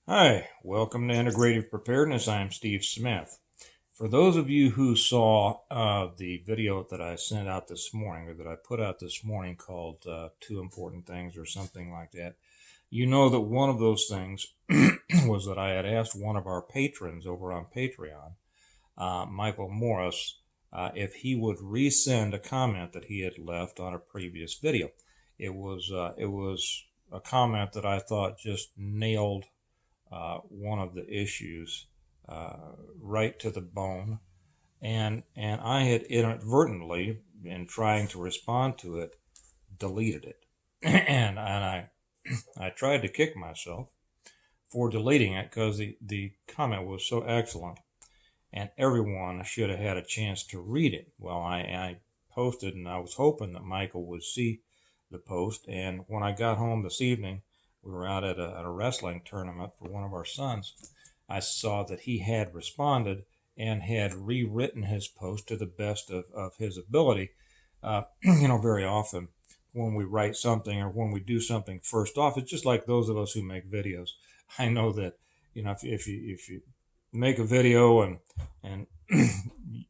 Hi, welcome to Integrative Preparedness. I'm Steve Smith. For those of you who saw the video that I sent out this morning, or that I put out this morning called Two Important Things or something like that, you know that one of those things was that I had asked one of our patrons over on Patreon, Michael Morris, if he would resend a comment that he had left on a previous video. It was a comment that I thought just nailed one of the issues right to the bone, and I had inadvertently, in trying to respond to it, deleted it, and I tried to kick myself for deleting it because the comment was so excellent, and everyone should have had a chance to read it. Well, I posted, and I was hoping that Michael would see the post, and when I got home this evening, we were out at a wrestling tournament for one of our sons. I saw that he had responded and had rewritten his post to the best of his ability. Very often when we write something or when we do something first off, it's just like those of us who make videos. I know that, if you make a video and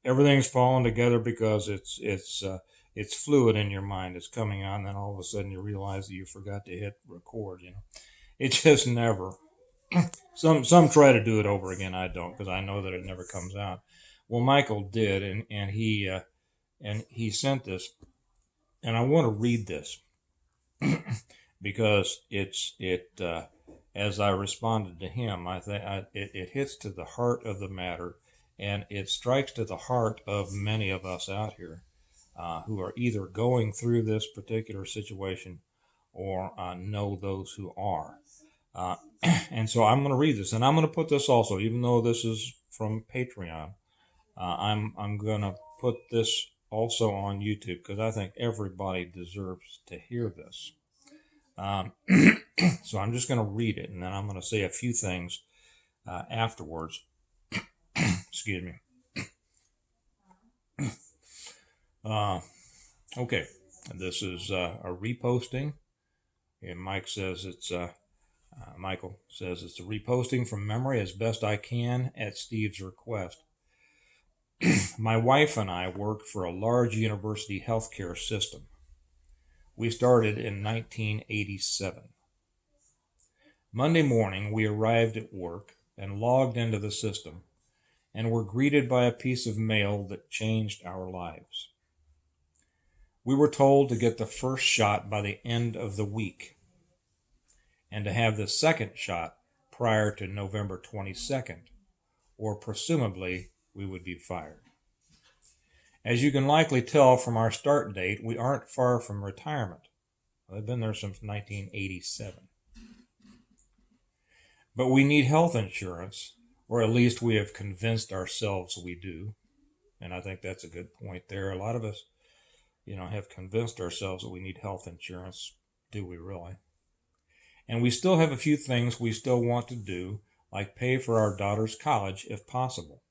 everything's falling together because it's fluid in your mind. It's coming out, and then all of a sudden you realize that you forgot to hit record. It just never. Some try to do it over again. I don't, because I know that it never comes out. Well, Michael did, and he sent this, and I want to read this because as I responded to him, I think it hits to the heart of the matter, and it strikes to the heart of many of us out here who are either going through this particular situation or know those who are. And so I'm going to read this, and I'm going to put this also, even though this is from Patreon, I'm going to put this also on YouTube because I think everybody deserves to hear this. So I'm just going to read it, and then I'm going to say a few things afterwards. Excuse me. Okay, this is a reposting, and Michael says it's a reposting from memory as best I can at Steve's request. My wife and I worked for a large university healthcare system. We started in 1987. Monday morning, we arrived at work and logged into the system and were greeted by a piece of mail that changed our lives. We were told to get the first shot by the end of the week and to have the second shot prior to November 22nd, or presumably we would be fired. As you can likely tell from our start date, we aren't far from retirement. I've been there since 1987. But we need health insurance, or at least we have convinced ourselves we do. And I think that's a good point there. A lot of us, have convinced ourselves that we need health insurance. Do we really? And we still have a few things we still want to do, like pay for our daughter's college if possible.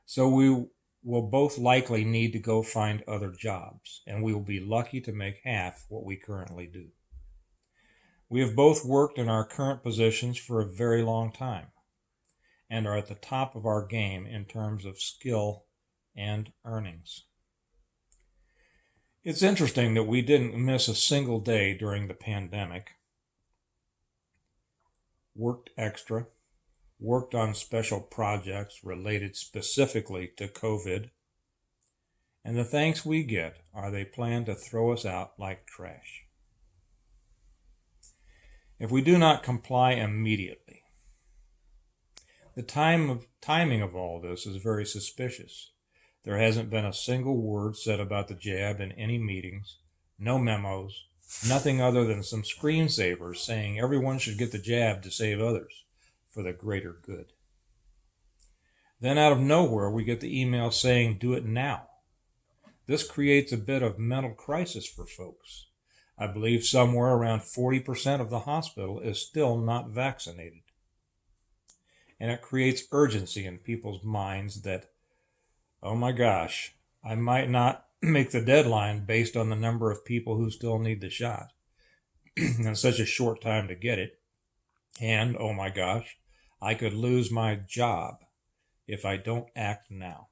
So we will both likely need to go find other jobs, and we will be lucky to make half what we currently do. We have both worked in our current positions for a very long time and are at the top of our game in terms of skill and earnings. It's interesting that we didn't miss a single day during the pandemic. Worked extra, worked on special projects related specifically to COVID, and the thanks we get are they plan to throw us out like trash. If we do not comply immediately, the timing of all this is very suspicious. There hasn't been a single word said about the jab in any meetings, no memos, nothing other than some screensavers saying everyone should get the jab to save others for the greater good. Then out of nowhere, we get the email saying, do it now. This creates a bit of mental crisis for folks. I believe somewhere around 40% of the hospital is still not vaccinated. And it creates urgency in people's minds that, oh my gosh, I might not make the deadline based on the number of people who still need the shot in such a short time to get it. And, oh my gosh, I could lose my job if I don't act now.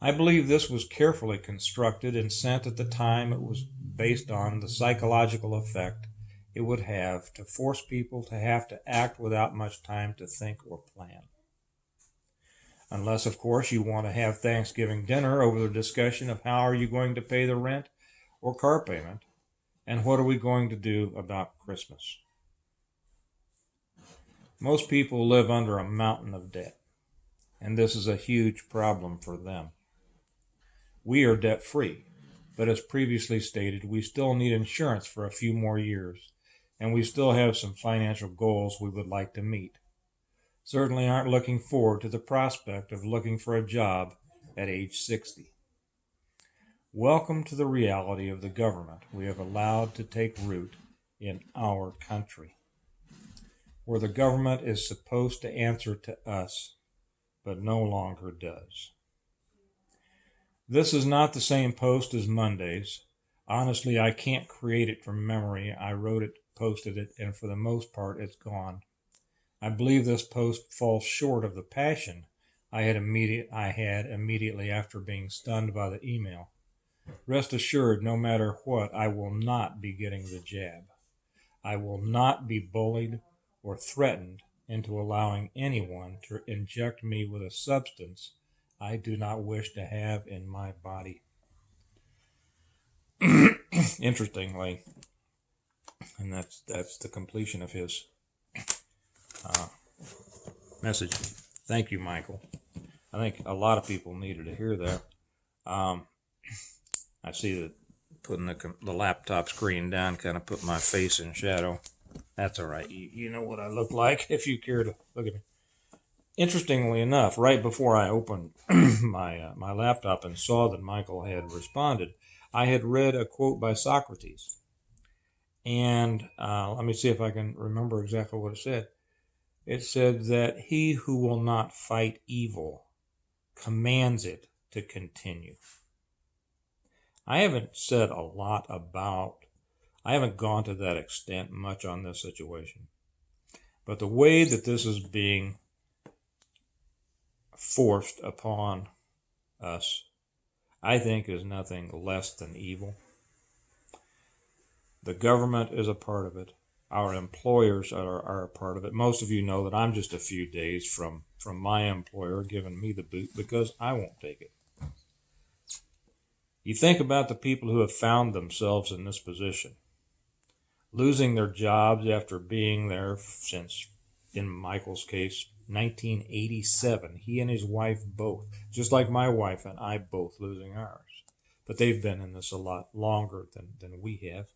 I believe this was carefully constructed and sent at the time. It was based on the psychological effect it would have to force people to have to act without much time to think or plan. Unless, of course, you want to have Thanksgiving dinner over the discussion of how are you going to pay the rent or car payment, and what are we going to do about Christmas. Most people live under a mountain of debt, and this is a huge problem for them. We are debt-free, but as previously stated, we still need insurance for a few more years, and we still have some financial goals we would like to meet. Certainly aren't looking forward to the prospect of looking for a job at age 60. Welcome to the reality of the government we have allowed to take root in our country, where the government is supposed to answer to us, but no longer does. This is not the same post as Monday's. Honestly, I can't create it from memory. I wrote it, posted it, and for the most part, it's gone. I believe this post falls short of the passion I had immediately after being stunned by the email. Rest assured, no matter what, I will not be getting the jab. I will not be bullied or threatened into allowing anyone to inject me with a substance I do not wish to have in my body. Interestingly, and that's the completion of his message. Thank you, Michael. I think a lot of people needed to hear that. I see that putting the laptop screen down kind of put my face in shadow. That's all right. You know what I look like if you care to look at me. Interestingly enough, right before I opened my laptop and saw that Michael had responded, I had read a quote by Socrates. And let me see if I can remember exactly what it said. It said that he who will not fight evil commands it to continue. I haven't said a lot I haven't gone to that extent much on this situation. But the way that this is being forced upon us, I think, is nothing less than evil. The government is a part of it. Our employers are a part of it. Most of you know that I'm just a few days from my employer giving me the boot because I won't take it. You think about the people who have found themselves in this position, losing their jobs after being there since, in Michael's case, 1987. He and his wife both, just like my wife and I both, losing ours. But they've been in this a lot longer than we have.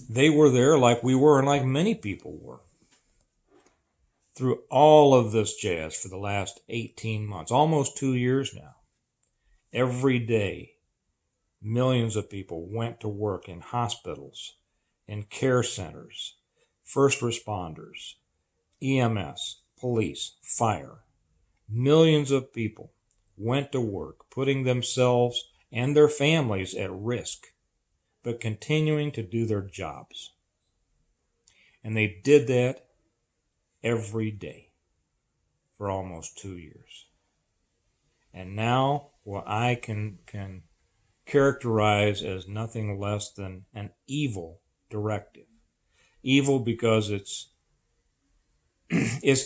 They were there like we were and like many people were through all of this jazz for the last 18 months, almost 2 years now. Every day, millions of people went to work in hospitals, in care centers, first responders, EMS, police, fire. Millions of people went to work, putting themselves and their families at risk, but continuing to do their jobs. And they did that every day for almost 2 years. And now what I can characterize as nothing less than an evil directive. Evil because it's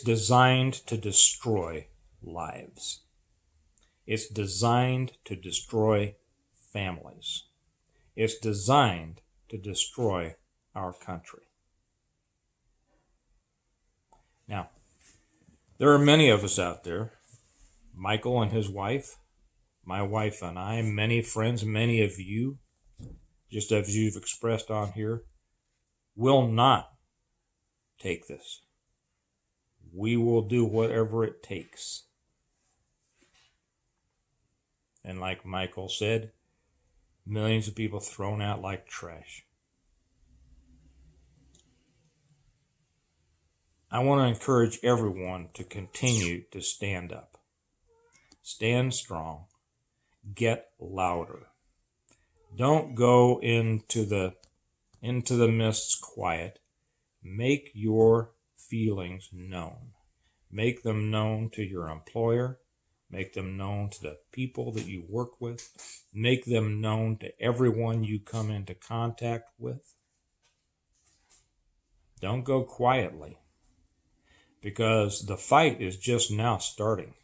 designed to destroy lives. It's designed to destroy families. It's designed to destroy our country. Now, there are many of us out there, Michael and his wife, my wife and I, many friends, many of you, just as you've expressed on here, will not take this. We will do whatever it takes. And like Michael said, millions of people thrown out like trash. I want to encourage everyone to continue to stand up. Stand strong. Get louder. Don't go into the into the mists quiet. Make your feelings known. Make them known to your employer. Make them known to the people that you work with. Make them known to everyone you come into contact with. Don't go quietly, because the fight is just now starting.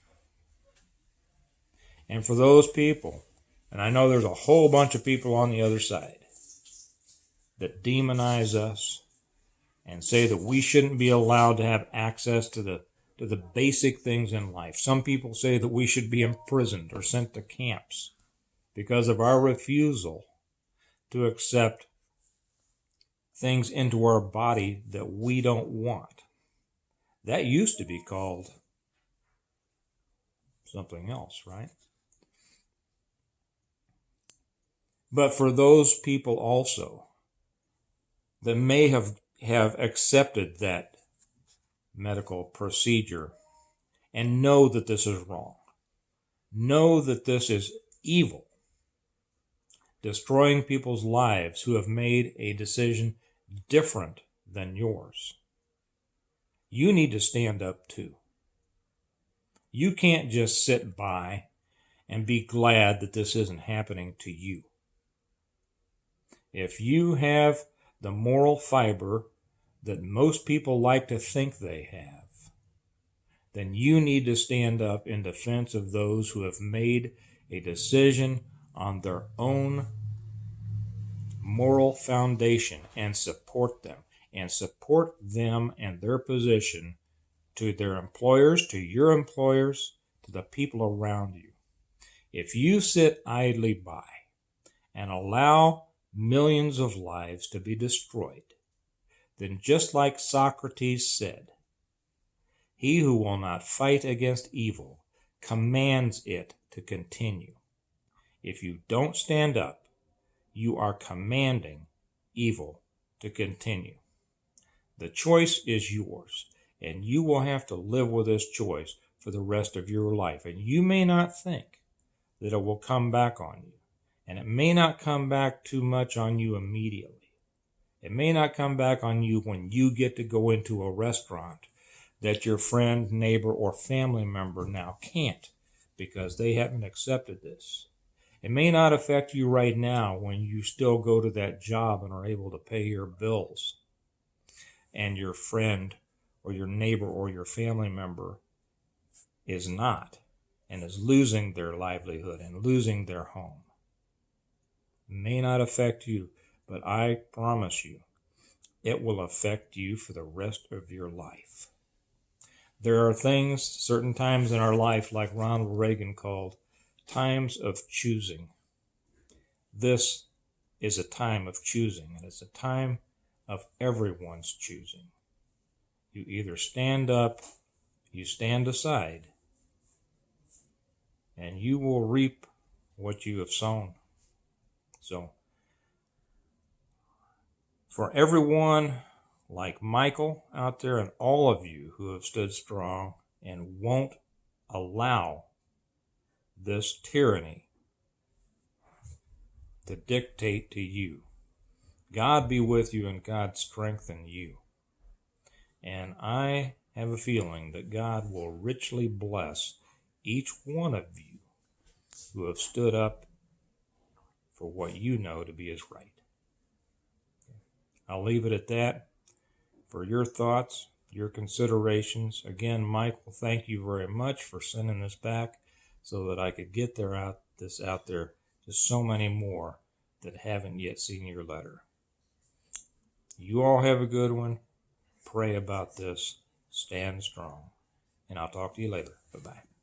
And for those people, and I know there's a whole bunch of people on the other side that demonize us and say that we shouldn't be allowed to have access to the basic things in life. Some people say that we should be imprisoned or sent to camps because of our refusal to accept things into our body that we don't want. That used to be called something else, right? But for those people also that may have accepted that medical procedure and know that this is wrong, know that this is evil, destroying people's lives who have made a decision different than yours, you need to stand up too. You can't just sit by and be glad that this isn't happening to you. If you have the moral fiber that most people like to think they have, then you need to stand up in defense of those who have made a decision on their own moral foundation and support them. And support them and their position to their employers, to your employers, to the people around you. If you sit idly by and allow millions of lives to be destroyed, then just like Socrates said, he who will not fight against evil commands it to continue. If you don't stand up, you are commanding evil to continue. The choice is yours, and you will have to live with this choice for the rest of your life. And you may not think that it will come back on you, and it may not come back too much on you immediately. It may not come back on you when you get to go into a restaurant that your friend, neighbor, or family member now can't because they haven't accepted this. It may not affect you right now when you still go to that job and are able to pay your bills, and your friend or your neighbor or your family member is not, and is losing their livelihood and losing their home. It may not affect you, but I promise you, it will affect you for the rest of your life. There are things, certain times in our life, like Ronald Reagan called times of choosing. This is a time of choosing, and it's a time of everyone's choosing. You either stand up, you stand aside, and you will reap what you have sown. So, for everyone like Michael out there and all of you who have stood strong and won't allow this tyranny to dictate to you, God be with you and God strengthen you. And I have a feeling that God will richly bless each one of you who have stood up for what you know to be is right. I'll leave it at that. For your thoughts, your considerations, again, Michael, thank you very much for sending this back so that I could get this out there to so many more that haven't yet seen your letter. You all have a good one. Pray about this. Stand strong. And I'll talk to you later. Bye-bye.